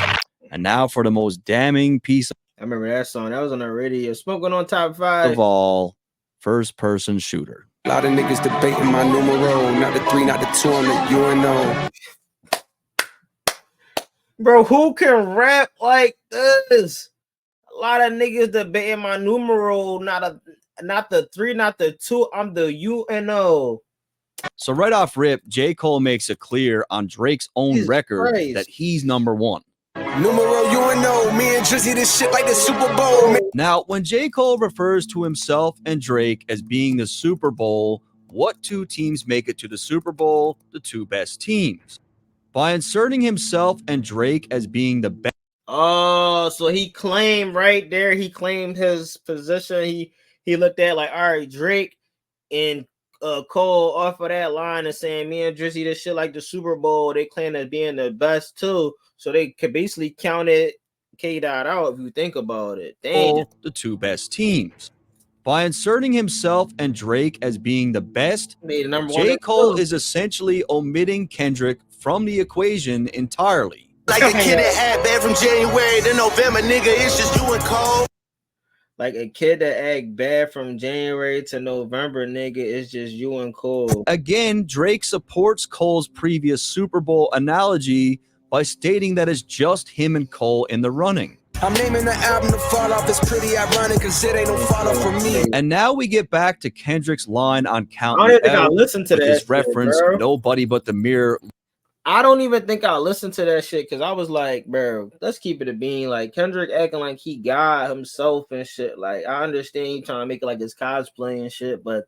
And now for the most damning piece I remember that song. That was on the radio. Smoking on top 5. of all, first-person shooter. A lot of niggas debating my numero. Not the 3, not the 2 on the UNO. Bro, who can rap like this? A lot of niggas debating my numero. Not the 3, not the 2. I'm the UNO. So right off rip, J. Cole makes it clear on Drake's own Jesus record Christ. that he's number one. Numero UNO. Me and Drizzy this shit like the Super Bowl. Man. Now, when J. Cole refers to himself and Drake as being the Super Bowl, what two teams make it to the Super Bowl? The two best teams. By inserting himself and Drake as being the best. Oh, so he claimed right there. He claimed his position. He looked at like, all right, Drake and Cole off of that line and saying me and Drizzy this shit like the Super Bowl. They claim as being the best too. So they could basically count it K-Dot out if you think about it. Damn. The two best teams. By inserting himself and Drake as being the best, J. Cole is essentially omitting Kendrick from the equation entirely. Like a kid that act bad from January to November, nigga, it's just you and Cole. Like a kid that act bad from January to November, nigga, it's just you and Cole. Again, Drake supports Cole's previous Super Bowl analogy by stating that it's just him and Cole in the running. I'm naming the album The Fall Off. It's pretty ironic because it ain't no fall off for me. And now we get back to Kendrick's line on Count I don't Me even think I Out listened to with that his shit, reference, bro. Nobody But the Mirror. I don't even think I listened to that shit because I was like, bro, let's keep it a bean. Like Kendrick acting like he got himself and shit. Like I understand you trying to make it like his cosplay and shit, but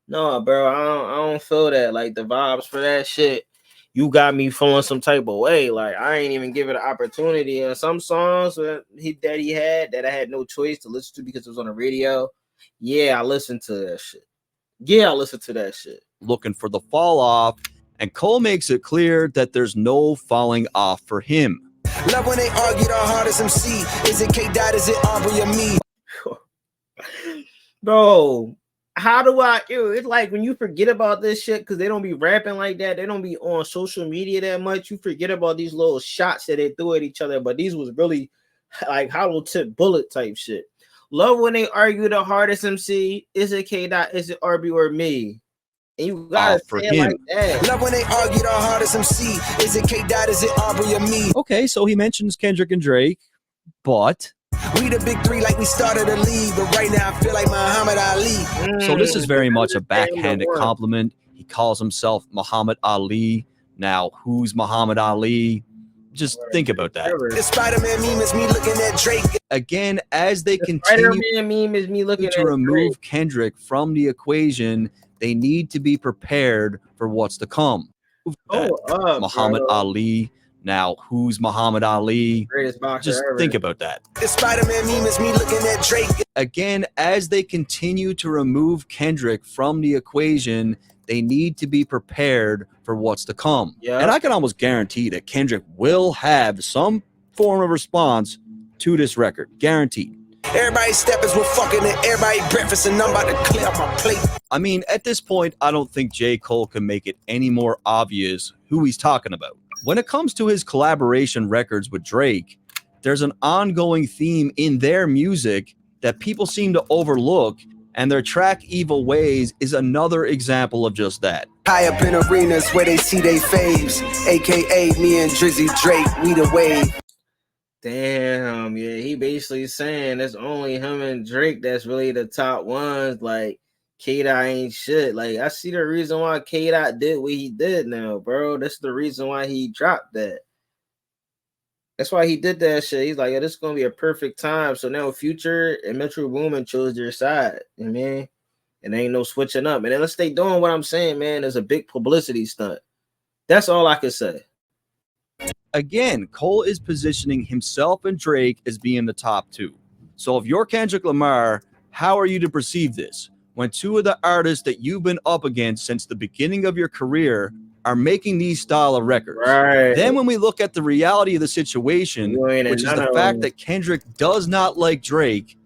no, bro, I don't feel that. Like the vibes for that shit, you got me feeling some type of way. Like I ain't even give it an opportunity. And some songs that he had that I had no choice to listen to because it was on the radio. Yeah, I listened to that shit. Yeah, I listened to that shit. Looking for the fall off. And Cole makes it clear that there's no falling off for him. Love when they argue the hardest MC. Is it K-Dot? Is it Aubrey or me? Bro, how do it's like when you forget about this shit because they don't be rapping like that. They don't be on social media that much. You forget about these little shots that they threw at each other. But these was really like hollow tip bullet type shit. Love when they argue the hardest MC. Is it K-Dot? Is it Aubrey or me? And you gotta say it like that. Love when they argue the hardest MC. Is it K-Dot? Is it Aubrey or me? Okay, so he mentions Kendrick and Drake, but we the big three like we started a league, but right now I feel like Muhammad Ali. So this is very much a backhanded compliment. He calls himself Muhammad Ali. Now, who's Muhammad Ali? Just think about that. The Spider-Man meme is me looking at Drake. Again, as they continue Spider-Man meme is me looking to at remove Drake. Kendrick from the equation, they need to be prepared for what's to come. Muhammad Ali, Now, who's Muhammad Ali? Greatest boxer Just ever. think about that. The Spider-Man meme is me looking at Drake. Again, as they continue to remove Kendrick from the equation, they need to be prepared for what's to come. Yeah. And I can almost guarantee that Kendrick will have some form of response to this record. Guaranteed. Everybody stepping with fucking and everybody breakfast and I'm about to clear up my plate. I mean, at this point, I don't think J. Cole can make it any more obvious who he's talking about. When it comes to his collaboration records with Drake, there's an ongoing theme in their music that people seem to overlook, and their track Evil Ways is another example of just that. High up in arenas where they see they faves, aka me and Drizzy Drake, we the wave. Damn, yeah, he basically saying it's only him and Drake that's really the top ones. Like, K-Dot ain't shit. Like, I see the reason why K-Dot did what he did now, bro. That's the reason why he dropped that. That's why he did that shit. He's like, yeah, this is gonna be a perfect time. So now Future and Metro Boomin chose their side. You know what I mean? And there ain't no switching up. And unless they doing what I'm saying, man, it's a big publicity stunt. That's all I can say. Again, Cole is positioning himself and Drake as being the top two. So if you're Kendrick Lamar, how are you to perceive this? When two of the artists that you've been up against since the beginning of your career are making these style of records. Right. Then when we look at the reality of the situation, which is the fact that Kendrick does not like Drake,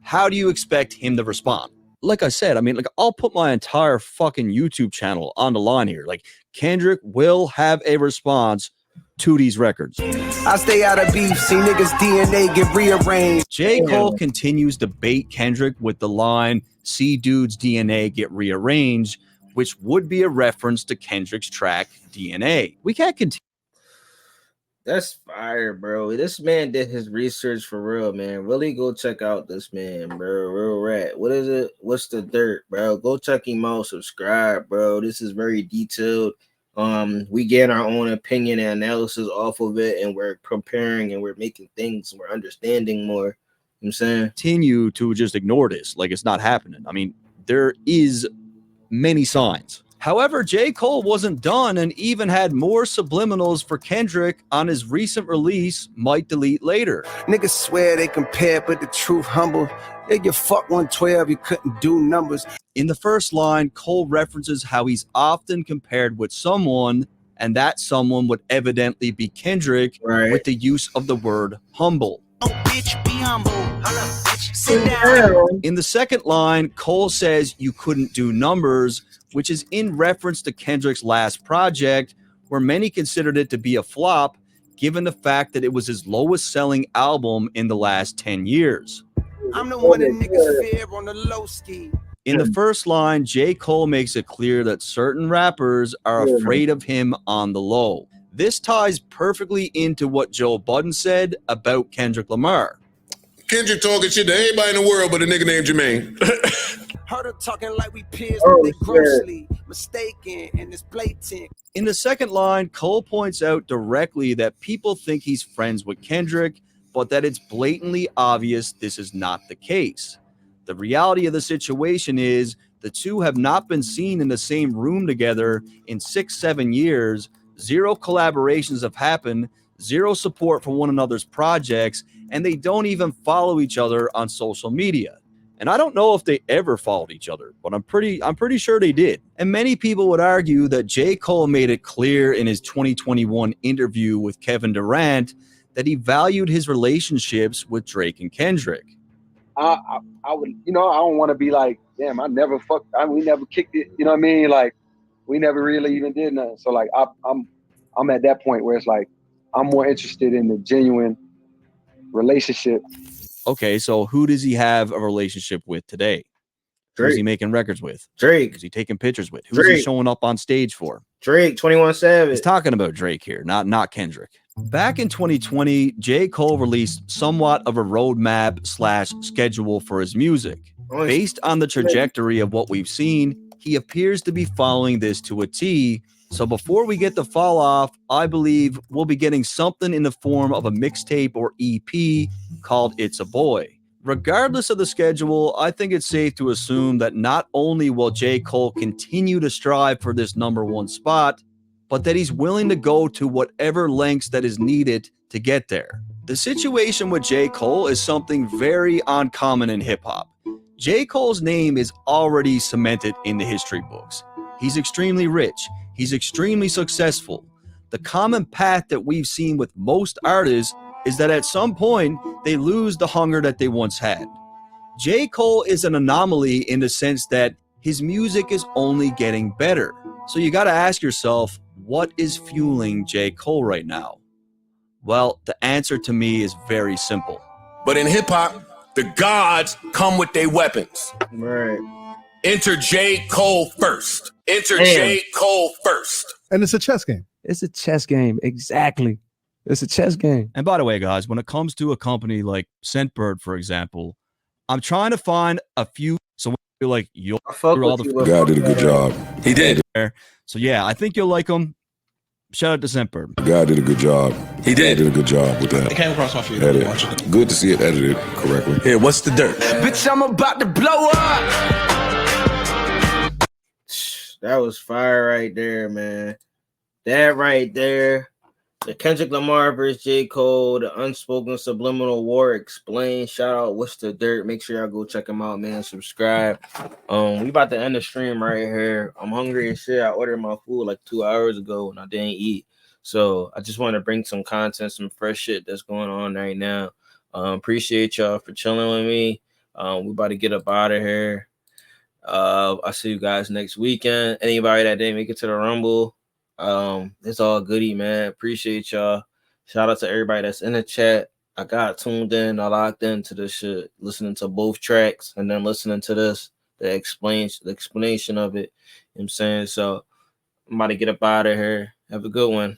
how do you expect him to respond? Like I said, I mean, like, I'll put my entire fucking YouTube channel on the line here. Like, Kendrick will have a response to these records. I stay out of beef, see niggas DNA get rearranged. J. Cole continues to bait Kendrick with the line, see dude's DNA get rearranged, which would be a reference to Kendrick's track DNA. We can't continue. That's fire, bro. This man did his research for real, man. Really go check out this man, bro. Real rat. What is it? What's the dirt, bro? Go check him out. Subscribe, bro. This is very detailed. We get our own opinion and analysis off of it, and we're comparing and we're making things, we're understanding more. You know what I'm saying? Continue to just ignore this like it's not happening. I mean, there is many signs. However, J. Cole wasn't done and even had more subliminals for Kendrick on his recent release, Might Delete Later. Niggas swear they compare, but the truth humble. They get fuck 112, you couldn't do numbers. In the first line, Cole references how he's often compared with someone, and that someone would evidently be Kendrick, with the use of the word humble. Oh, bitch, be humble. Hold up, bitch, sit down. In the second line, Cole says you couldn't do numbers, which is in reference to Kendrick's last project, where many considered it to be a flop, given the fact that it was his lowest selling album in the last 10 years. I'm the one that niggas fear on the low ski. In the first line, J. Cole makes it clear that certain rappers are afraid of him on the low. This ties perfectly into what Joe Budden said about Kendrick Lamar. Kendrick talking shit to everybody in the world but a nigga named Jermaine. Heard her talking like we peers, but they grossly mistaken and it's blatant. In the second line, Cole points out directly that people think he's friends with Kendrick, but that it's blatantly obvious this is not the case. The reality of the situation is the two have not been seen in the same room together in 6-7 years. 0 collaborations have happened, 0 support for one another's projects, and they don't even follow each other on social media. And I don't know if they ever followed each other, but I'm pretty sure they did. And many people would argue that J. Cole made it clear in his 2021 interview with Kevin Durant that he valued his relationships with Drake and Kendrick. I would, I don't want to be like, damn, we never kicked it. You know what I mean? Like, we never really even did nothing. So like, I'm at that point where it's like, I'm more interested in the genuine relationship. Okay, so who does he have a relationship with today? Who's he making records with? Drake. Who's he taking pictures with? Who's he showing up on stage for? Drake, 21 Savage. He's talking about Drake here, not Kendrick. Back in 2020, J. Cole released somewhat of a roadmap / schedule for his music. Based on the trajectory of what we've seen, he appears to be following this to a T. So before we get the fall off, I believe we'll be getting something in the form of a mixtape or EP called It's a Boy. Regardless of the schedule, I think it's safe to assume that not only will J. Cole continue to strive for this #1 spot, but that he's willing to go to whatever lengths that is needed to get there. The situation with J. Cole is something very uncommon in hip-hop. J. Cole's name is already cemented in the history books. He's extremely rich. He's extremely successful. The common path that we've seen with most artists is that at some point, they lose the hunger that they once had. J. Cole is an anomaly in the sense that his music is only getting better. So you got to ask yourself, what is fueling J. Cole right now? Well, the answer to me is very simple. But in hip hop, the gods come with their weapons. Right. Enter J. Cole first. Enter J. Cole first. And it's a chess game. It's a chess game. Exactly. It's a chess game. And by the way, guys, when it comes to a company like Scentbird, for example, I'm trying to find a few. So you're like, you'll all the God did a good job. He did. So yeah, I think you'll like them. Shout out to Scentbird. God did a good job. He did. God did a good job with that. It came across my feed. Good to see it edited correctly. Here, what's the dirt? Bitch, I'm about to blow up. That was fire right there, man. That right there. The Kendrick Lamar versus J. Cole, the Unspoken Subliminal War Explained. Shout out What's the Dirt. Make sure y'all go check them out, man. Subscribe. We about to end the stream right here. I'm hungry as shit. I ordered my food like 2 hours ago and I didn't eat. So I just want to bring some content, some fresh shit that's going on right now. Appreciate y'all for chilling with me. We about to get up out of here. I'll see you guys next weekend. Anybody that didn't make it to the Rumble, it's all goody, man. Appreciate y'all. Shout out to everybody that's in the chat. I got tuned in, I locked into this shit, listening to both tracks and then listening to this, the explanation of it. You know what I'm saying? So I'm about to get up out of here. Have a good one.